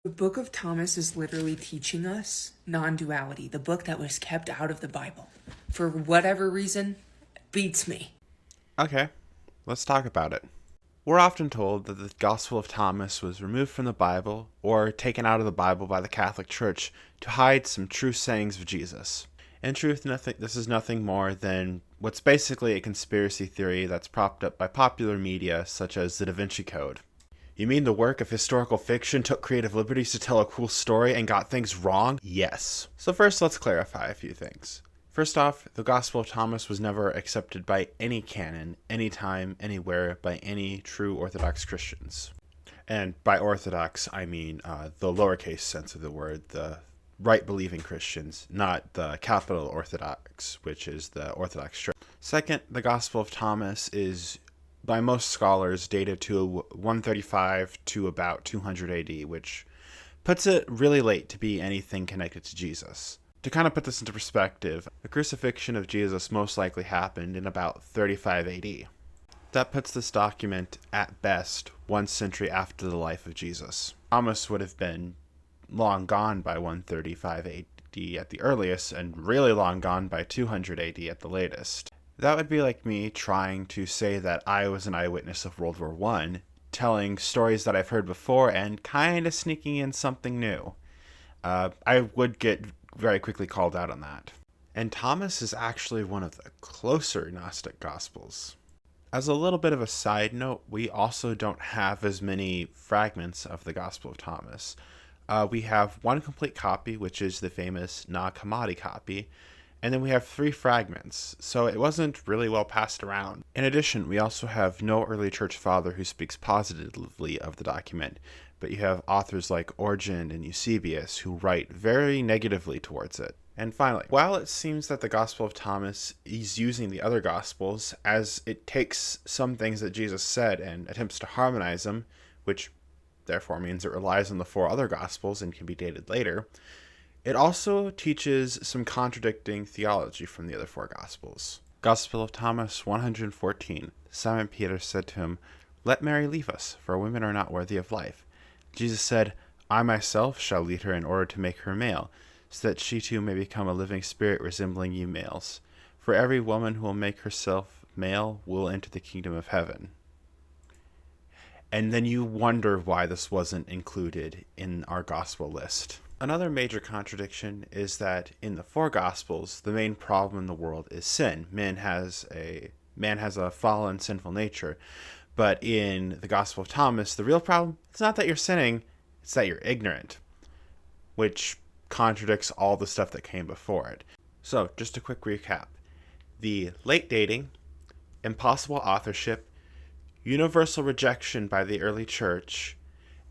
The book of Thomas is literally teaching us non-duality, the book that was kept out of the Bible. For whatever reason, beats me. Okay, let's talk about it. We're often told that the Gospel of Thomas was removed from the Bible or taken out of the Bible by the Catholic Church to hide some true sayings of Jesus. In truth, this is nothing more than what's basically a conspiracy theory that's propped up by popular media such as the Da Vinci Code. You mean the work of historical fiction took creative liberties to tell a cool story and got things wrong? Yes. So first, let's clarify a few things. First off, the Gospel of Thomas was never accepted by any canon, anytime, anywhere, by any true Orthodox Christians. And by Orthodox, I mean the lowercase sense of the word, the right-believing Christians, not the capital Orthodox, which is the Orthodox Church. Second, the Gospel of Thomas is, by most scholars, dated to 135 to about 200 AD, which puts it really late to be anything connected to Jesus. To kind of put this into perspective, the crucifixion of Jesus most likely happened in about 35 AD. That puts this document, at best, 1 century after the life of Jesus. Thomas would have been long gone by 135 AD at the earliest, and really long gone by 200 AD at the latest. That would be like me trying to say that I was an eyewitness of World War I, telling stories that I've heard before and kind of sneaking in something new. I would get very quickly called out on that. And Thomas is actually one of the closer Gnostic Gospels. As a little bit of a side note, we also don't have as many fragments of the Gospel of Thomas. We have one complete copy, which is the famous Nag Hammadi copy, and then we have 3 fragments, so it wasn't really well passed around. In addition, we also have no early church father who speaks positively of the document, but you have authors like Origen and Eusebius who write very negatively towards it. And finally, while it seems that the Gospel of Thomas is using the other Gospels, as it takes some things that Jesus said and attempts to harmonize them, which therefore means it relies on the 4 other Gospels and can be dated later, it also teaches some contradicting theology from the other 4 Gospels. Gospel of Thomas 114. Simon Peter said to him, "Let Mary leave us, for women are not worthy of life." Jesus said, "I myself shall lead her in order to make her male, so that she too may become a living spirit resembling you males. For every woman who will make herself male will enter the kingdom of heaven." And then you wonder why this wasn't included in our gospel list. Another major contradiction is that in the 4 Gospels, the main problem in the world is sin. Man has a fallen, sinful nature. But in the Gospel of Thomas, the real problem, it's not that you're sinning, it's that you're ignorant, which contradicts all the stuff that came before it. So, just a quick recap. The late dating, impossible authorship, universal rejection by the early church,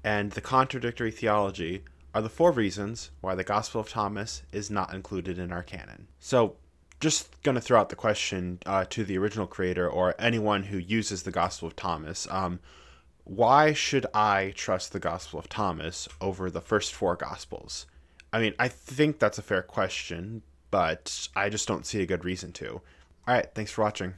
and the contradictory theology are the 4 reasons why the Gospel of Thomas is not included in our canon. So, just going to throw out the question to the original creator or anyone who uses the Gospel of Thomas. Why should I trust the Gospel of Thomas over the first 4 Gospels? I mean, I think that's a fair question, but I just don't see a good reason to. Alright, thanks for watching.